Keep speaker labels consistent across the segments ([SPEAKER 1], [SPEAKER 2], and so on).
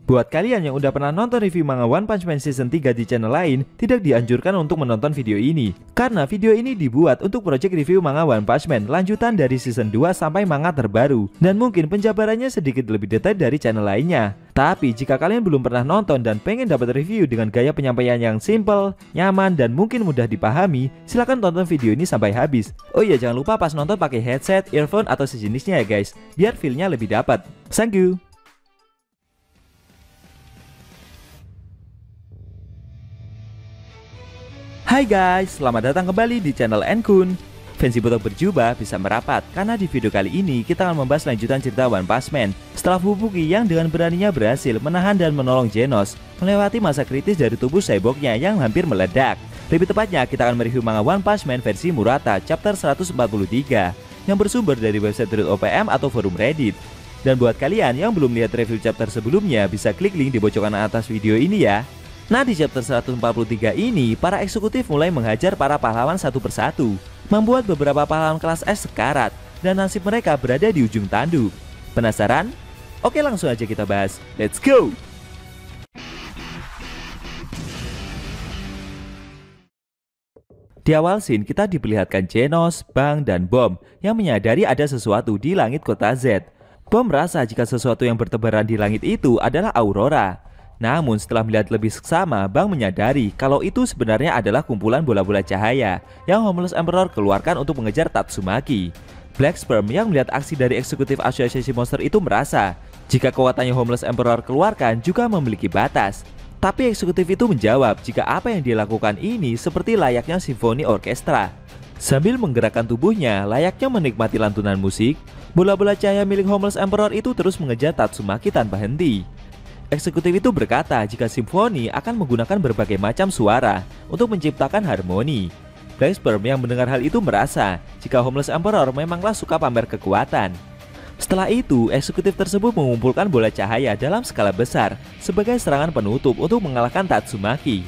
[SPEAKER 1] Buat kalian yang udah pernah nonton review manga One Punch Man Season 3 di channel lain, tidak dianjurkan untuk menonton video ini. Karena video ini dibuat untuk project review manga One Punch Man lanjutan dari Season 2 sampai manga terbaru. Dan mungkin penjabarannya sedikit lebih detail dari channel lainnya. Tapi jika kalian belum pernah nonton dan pengen dapat review dengan gaya penyampaian yang simple, nyaman, dan mungkin mudah dipahami, silahkan tonton video ini sampai habis. Oh iya, jangan lupa pas nonton pakai headset, earphone, atau sejenisnya ya guys, biar feel-nya lebih dapat. Thank you. Hai guys, selamat datang kembali di channel Enkun. Fancy Botok berjubah bisa merapat karena di video kali ini kita akan membahas lanjutan cerita One Punch Man setelah Fubuki yang dengan beraninya berhasil menahan dan menolong Genos melewati masa kritis dari tubuh cyborgnya yang hampir meledak. Lebih tepatnya kita akan mereview manga One Punch Man versi Murata chapter 143 yang bersumber dari website .opm atau forum Reddit. Dan buat kalian yang belum lihat review chapter sebelumnya, bisa klik link di bocoran atas video ini ya. Nah, di chapter 143 ini, para eksekutif mulai menghajar para pahlawan satu persatu, membuat beberapa pahlawan kelas S sekarat, dan nasib mereka berada di ujung tanduk. Penasaran? Oke, langsung aja kita bahas. Let's go! Di awal scene, kita diperlihatkan Genos, Bang, dan Bom yang menyadari ada sesuatu di langit kota Z. Bom merasa jika sesuatu yang bertebaran di langit itu adalah Aurora. Namun setelah melihat lebih seksama, Bang menyadari kalau itu sebenarnya adalah kumpulan bola-bola cahaya yang Homeless Emperor keluarkan untuk mengejar Tatsumaki. Black Sperm yang melihat aksi dari eksekutif asosiasi monster itu merasa jika kekuatannya Homeless Emperor keluarkan juga memiliki batas. Tapi eksekutif itu menjawab jika apa yang dilakukan ini seperti layaknya simfoni orkestra. Sambil menggerakkan tubuhnya layaknya menikmati lantunan musik, bola-bola cahaya milik Homeless Emperor itu terus mengejar Tatsumaki tanpa henti. Eksekutif itu berkata jika simfoni akan menggunakan berbagai macam suara untuk menciptakan harmoni. Black Sperm yang mendengar hal itu merasa jika Homeless Emperor memanglah suka pamer kekuatan. Setelah itu, eksekutif tersebut mengumpulkan bola cahaya dalam skala besar sebagai serangan penutup untuk mengalahkan Tatsumaki.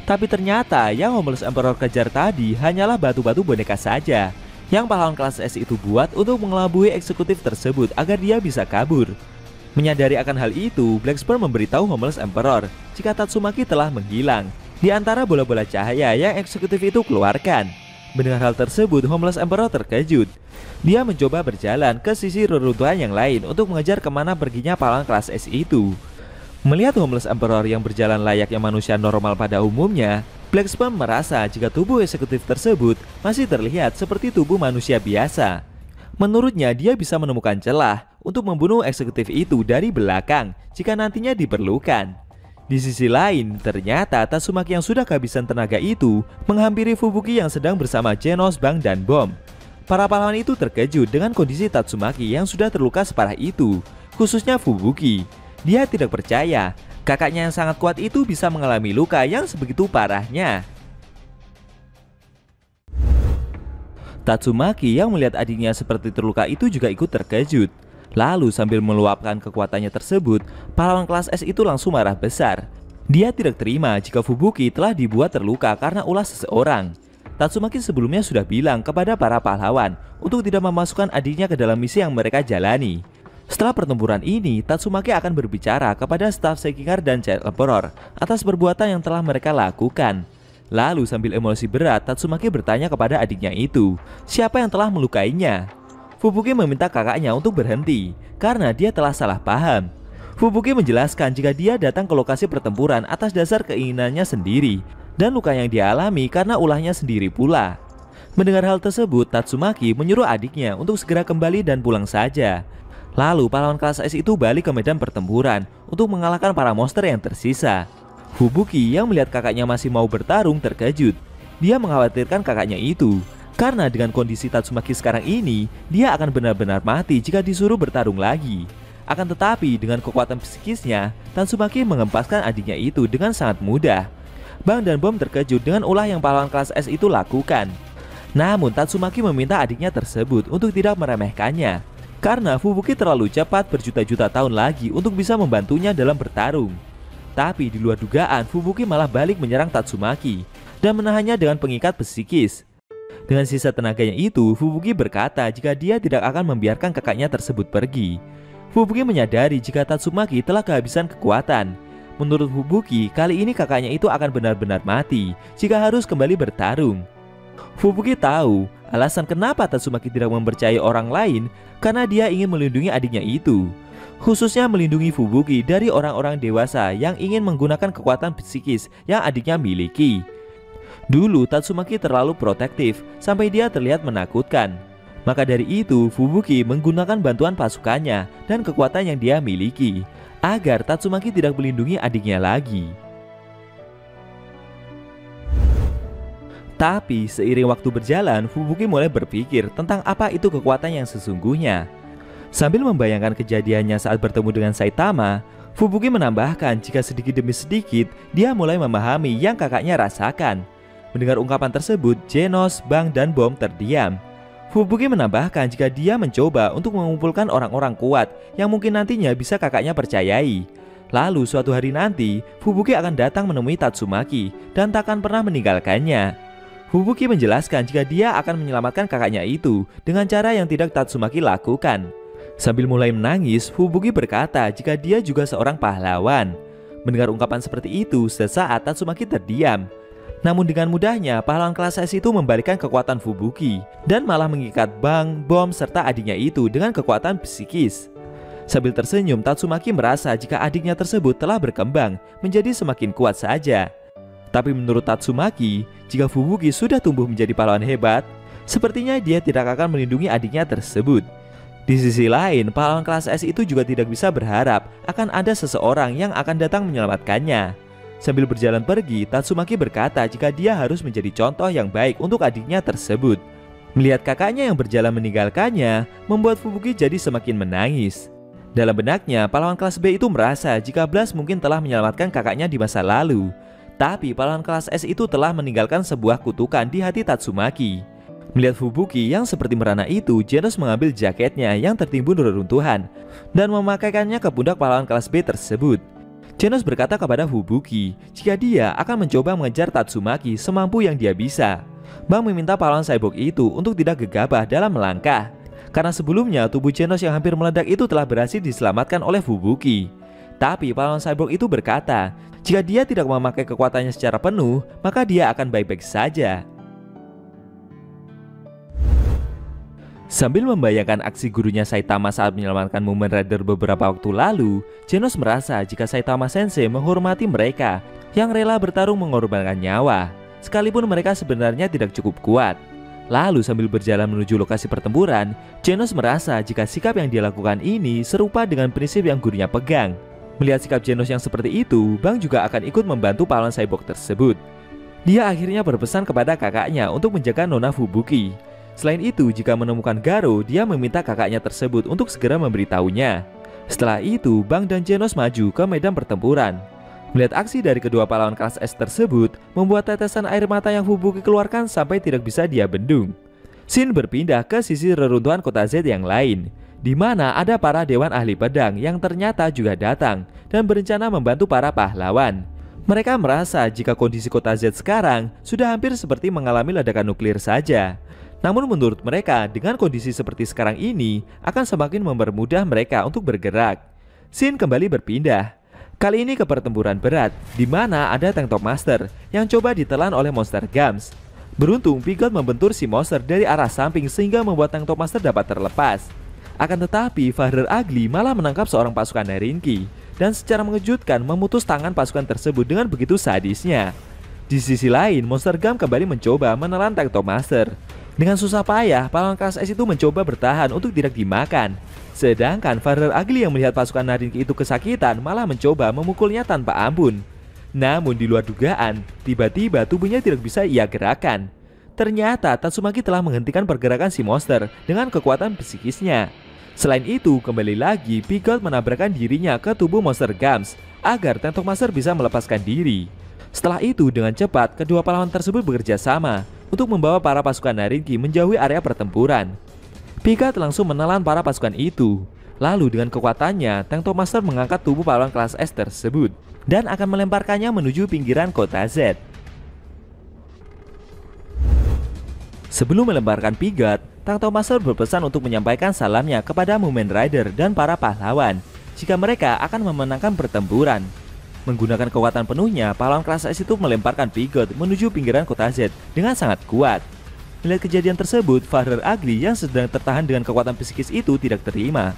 [SPEAKER 1] Tapi ternyata yang Homeless Emperor kejar tadi hanyalah batu-batu boneka saja yang pahlawan kelas S itu buat untuk mengelabui eksekutif tersebut agar dia bisa kabur. Menyadari akan hal itu, Black Sperm memberitahu Homeless Emperor jika Tatsumaki telah menghilang di antara bola-bola cahaya yang eksekutif itu keluarkan. Mendengar hal tersebut, Homeless Emperor terkejut. Dia mencoba berjalan ke sisi reruntuhan yang lain untuk mengejar kemana perginya pahlawan kelas S itu. Melihat Homeless Emperor yang berjalan layaknya manusia normal pada umumnya, Black Sperm merasa jika tubuh eksekutif tersebut masih terlihat seperti tubuh manusia biasa. Menurutnya dia bisa menemukan celah untuk membunuh eksekutif itu dari belakang jika nantinya diperlukan. Di sisi lain, ternyata Tatsumaki yang sudah kehabisan tenaga itu menghampiri Fubuki yang sedang bersama Genos, Bang, dan Bom. Para pahlawan itu terkejut dengan kondisi Tatsumaki yang sudah terluka separah itu, khususnya Fubuki. Dia tidak percaya kakaknya yang sangat kuat itu bisa mengalami luka yang sebegitu parahnya. Tatsumaki yang melihat adiknya seperti terluka itu juga ikut terkejut. Lalu sambil meluapkan kekuatannya tersebut, pahlawan kelas S itu langsung marah besar. Dia tidak terima jika Fubuki telah dibuat terluka karena ulah seseorang. Tatsumaki sebelumnya sudah bilang kepada para pahlawan untuk tidak memasukkan adiknya ke dalam misi yang mereka jalani. Setelah pertempuran ini, Tatsumaki akan berbicara kepada staf Sekigar dan Child Emperor atas perbuatan yang telah mereka lakukan. Lalu sambil emosi berat, Tatsumaki bertanya kepada adiknya itu, siapa yang telah melukainya? Fubuki meminta kakaknya untuk berhenti, karena dia telah salah paham. Fubuki menjelaskan jika dia datang ke lokasi pertempuran atas dasar keinginannya sendiri, dan luka yang dia alami karena ulahnya sendiri pula. Mendengar hal tersebut, Tatsumaki menyuruh adiknya untuk segera kembali dan pulang saja. Lalu pahlawan kelas S itu balik ke medan pertempuran untuk mengalahkan para monster yang tersisa. Fubuki yang melihat kakaknya masih mau bertarung terkejut. Dia mengkhawatirkan kakaknya itu, karena dengan kondisi Tatsumaki sekarang ini, dia akan benar-benar mati jika disuruh bertarung lagi. Akan tetapi dengan kekuatan psikisnya, Tatsumaki mengempaskan adiknya itu dengan sangat mudah. Bang dan Bom terkejut dengan ulah yang pahlawan kelas S itu lakukan. Namun Tatsumaki meminta adiknya tersebut untuk tidak meremehkannya, karena Fubuki terlalu cepat berjuta-juta tahun lagi untuk bisa membantunya dalam bertarung. Tapi di luar dugaan, Fubuki malah balik menyerang Tatsumaki dan menahannya dengan pengikat psikis. Dengan sisa tenaganya itu, Fubuki berkata jika dia tidak akan membiarkan kakaknya tersebut pergi. Fubuki menyadari jika Tatsumaki telah kehabisan kekuatan. Menurut Fubuki, kali ini kakaknya itu akan benar-benar mati jika harus kembali bertarung. Fubuki tahu alasan kenapa Tatsumaki tidak mempercayai orang lain karena dia ingin melindungi adiknya itu. Khususnya melindungi Fubuki dari orang-orang dewasa yang ingin menggunakan kekuatan psikis yang adiknya miliki. Dulu Tatsumaki terlalu protektif sampai dia terlihat menakutkan. Maka dari itu Fubuki menggunakan bantuan pasukannya dan kekuatan yang dia miliki agar Tatsumaki tidak melindungi adiknya lagi. Tapi seiring waktu berjalan, Fubuki mulai berpikir tentang apa itu kekuatan yang sesungguhnya. Sambil membayangkan kejadiannya saat bertemu dengan Saitama, Fubuki menambahkan jika sedikit demi sedikit dia mulai memahami yang kakaknya rasakan. Mendengar ungkapan tersebut, Genos, Bang, dan Bom terdiam. Fubuki menambahkan jika dia mencoba untuk mengumpulkan orang-orang kuat yang mungkin nantinya bisa kakaknya percayai. Lalu suatu hari nanti, Fubuki akan datang menemui Tatsumaki dan takkan pernah meninggalkannya. Fubuki menjelaskan jika dia akan menyelamatkan kakaknya itu dengan cara yang tidak Tatsumaki lakukan. Sambil mulai menangis, Fubuki berkata jika dia juga seorang pahlawan. Mendengar ungkapan seperti itu, sesaat Tatsumaki terdiam. Namun dengan mudahnya, pahlawan kelas S itu membalikkan kekuatan Fubuki dan malah mengikat Bang, Bom, serta adiknya itu dengan kekuatan psikis. Sambil tersenyum, Tatsumaki merasa jika adiknya tersebut telah berkembang menjadi semakin kuat saja. Tapi menurut Tatsumaki, jika Fubuki sudah tumbuh menjadi pahlawan hebat, sepertinya dia tidak akan melindungi adiknya tersebut. Di sisi lain, pahlawan kelas S itu juga tidak bisa berharap akan ada seseorang yang akan datang menyelamatkannya. Sambil berjalan pergi, Tatsumaki berkata jika dia harus menjadi contoh yang baik untuk adiknya tersebut. Melihat kakaknya yang berjalan meninggalkannya, membuat Fubuki jadi semakin menangis. Dalam benaknya, pahlawan kelas B itu merasa jika Blast mungkin telah menyelamatkan kakaknya di masa lalu. Tapi pahlawan kelas S itu telah meninggalkan sebuah kutukan di hati Tatsumaki. Melihat Fubuki yang seperti merana itu, Genos mengambil jaketnya yang tertimbun reruntuhan dan memakaikannya ke pundak pahlawan kelas B tersebut. Genos berkata kepada Fubuki jika dia akan mencoba mengejar Tatsumaki semampu yang dia bisa. Bang meminta pahlawan cyborg itu untuk tidak gegabah dalam melangkah, karena sebelumnya tubuh Genos yang hampir meledak itu telah berhasil diselamatkan oleh Fubuki. Tapi pahlawan cyborg itu berkata jika dia tidak memakai kekuatannya secara penuh, maka dia akan baik-baik saja. Sambil membayangkan aksi gurunya Saitama saat menyelamatkan Mumen Rider beberapa waktu lalu, Genos merasa jika Saitama Sensei menghormati mereka yang rela bertarung mengorbankan nyawa, sekalipun mereka sebenarnya tidak cukup kuat. Lalu sambil berjalan menuju lokasi pertempuran, Genos merasa jika sikap yang dia lakukan ini serupa dengan prinsip yang gurunya pegang. Melihat sikap Genos yang seperti itu, Bang juga akan ikut membantu pahlawan cyborg tersebut. Dia akhirnya berpesan kepada kakaknya untuk menjaga Nona Fubuki. Selain itu, jika menemukan Garo, dia meminta kakaknya tersebut untuk segera memberitahunya. Setelah itu, Bang dan Genos maju ke medan pertempuran. Melihat aksi dari kedua pahlawan kelas S tersebut, membuat tetesan air mata yang Fubuki keluarkan sampai tidak bisa dia bendung. Scene berpindah ke sisi reruntuhan kota Z yang lain, di mana ada para dewan ahli pedang yang ternyata juga datang dan berencana membantu para pahlawan. Mereka merasa jika kondisi kota Z sekarang sudah hampir seperti mengalami ledakan nuklir saja. Namun menurut mereka, dengan kondisi seperti sekarang ini akan semakin mempermudah mereka untuk bergerak. Scene kembali berpindah. Kali ini ke pertempuran berat, di mana ada Tank Top Master yang coba ditelan oleh Monster Gams. Beruntung, Pigot membentur si monster dari arah samping sehingga membuat Tank Top Master dapat terlepas. Akan tetapi, Father Ugly malah menangkap seorang pasukan Nerinki dan secara mengejutkan memutus tangan pasukan tersebut dengan begitu sadisnya. Di sisi lain, Monster Gam kembali mencoba menelan Tank Top Master. Dengan susah payah, pahlawan kelas S itu mencoba bertahan untuk tidak dimakan. Sedangkan Father Ugly yang melihat pasukan Nerinki itu kesakitan malah mencoba memukulnya tanpa ampun. Namun di luar dugaan, tiba-tiba tubuhnya tidak bisa ia gerakan. Ternyata Tatsumaki telah menghentikan pergerakan si monster dengan kekuatan psikisnya. Selain itu, kembali lagi Pigot menabrakkan dirinya ke tubuh Monster Gams agar Tank Top Master bisa melepaskan diri. Setelah itu, dengan cepat kedua pahlawan tersebut bekerja sama untuk membawa para pasukan Nerinki menjauhi area pertempuran. Pigot langsung menelan para pasukan itu. Lalu dengan kekuatannya, Tank Top Master mengangkat tubuh pahlawan kelas S tersebut dan akan melemparkannya menuju pinggiran kota Z. Sebelum melemparkan Pigot, Tangto Master berpesan untuk menyampaikan salamnya kepada Mumen Rider dan para pahlawan jika mereka akan memenangkan pertempuran. Menggunakan kekuatan penuhnya, pahlawan kelas S itu melemparkan Pigot menuju pinggiran kota Z dengan sangat kuat. Melihat kejadian tersebut, Father Ugly yang sedang tertahan dengan kekuatan psikis itu tidak terima.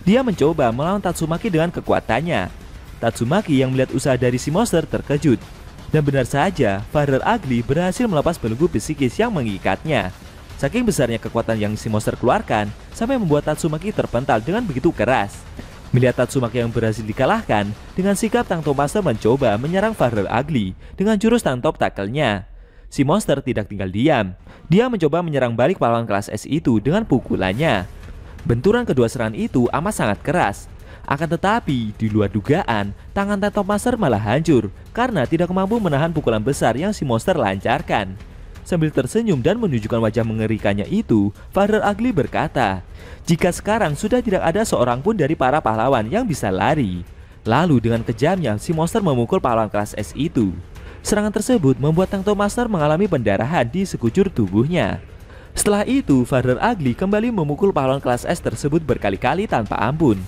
[SPEAKER 1] Dia mencoba melawan Tatsumaki dengan kekuatannya. Tatsumaki yang melihat usaha dari si monster terkejut. Dan benar saja, Father Ugly berhasil melepas belenggu psikis yang mengikatnya. Saking besarnya kekuatan yang si monster keluarkan, sampai membuat Tatsumaki terpental dengan begitu keras. Melihat Tatsumaki yang berhasil dikalahkan, dengan sikap Tangto Master mencoba menyerang Father Ugly dengan jurus Tangtop Tackle-nya. Si monster tidak tinggal diam. Dia mencoba menyerang balik pahlawan kelas S itu dengan pukulannya. Benturan kedua serangan itu amat sangat keras. Akan tetapi, di luar dugaan, tangan Tangto Master malah hancur karena tidak mampu menahan pukulan besar yang si monster lancarkan. Sambil tersenyum dan menunjukkan wajah mengerikannya itu, Father Ugly berkata, jika sekarang sudah tidak ada seorang pun dari para pahlawan yang bisa lari. Lalu dengan kejamnya si monster memukul pahlawan kelas S itu. Serangan tersebut membuat Tangto Master mengalami pendarahan di sekujur tubuhnya. Setelah itu, Father Ugly kembali memukul pahlawan kelas S tersebut berkali-kali tanpa ampun,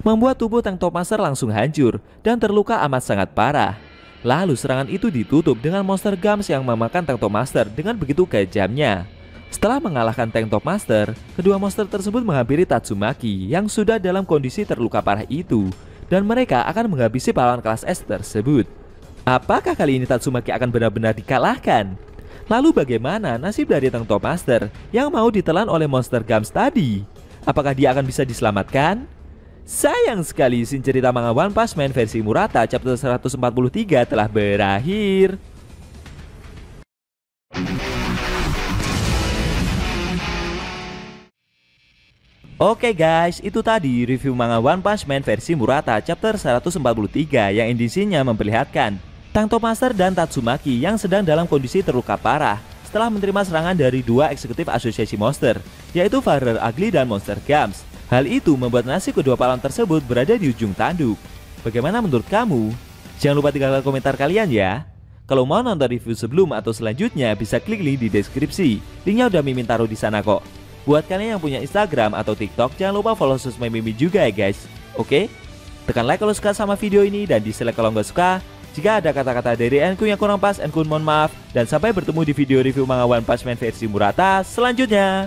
[SPEAKER 1] membuat tubuh Tangto Master langsung hancur dan terluka amat sangat parah. Lalu serangan itu ditutup dengan Monster Gums yang memakan Tangto Master dengan begitu kejamnya. Setelah mengalahkan Tangto Master, kedua monster tersebut menghampiri Tatsumaki yang sudah dalam kondisi terluka parah itu, dan mereka akan menghabisi pahlawan kelas S tersebut. Apakah kali ini Tatsumaki akan benar-benar dikalahkan? Lalu bagaimana nasib dari Tangto Master yang mau ditelan oleh Monster Gums tadi? Apakah dia akan bisa diselamatkan? Sayang sekali, scene cerita manga One Punch Man versi Murata chapter 143 telah berakhir. Oke guys, itu tadi review manga One Punch Man versi Murata chapter 143 yang indisinya memperlihatkan Tangto Master dan Tatsumaki yang sedang dalam kondisi terluka parah setelah menerima serangan dari dua eksekutif asosiasi monster, yaitu Father Ugly dan Monster Gums. Hal itu membuat nasib kedua pahlawan tersebut berada di ujung tanduk. Bagaimana menurut kamu? Jangan lupa tinggalkan komentar kalian ya. Kalau mau nonton review sebelum atau selanjutnya bisa klik link di deskripsi. Linknya udah Mimin taruh di sana kok. Buat kalian yang punya Instagram atau TikTok, jangan lupa follow sosmed Mimin juga ya guys. Oke? Tekan like kalau suka sama video ini dan dislike kalau nggak suka. Jika ada kata-kata dari Enku yang kurang pas, Enku mohon maaf. Dan sampai bertemu di video review manga One Punch Man versi Murata selanjutnya.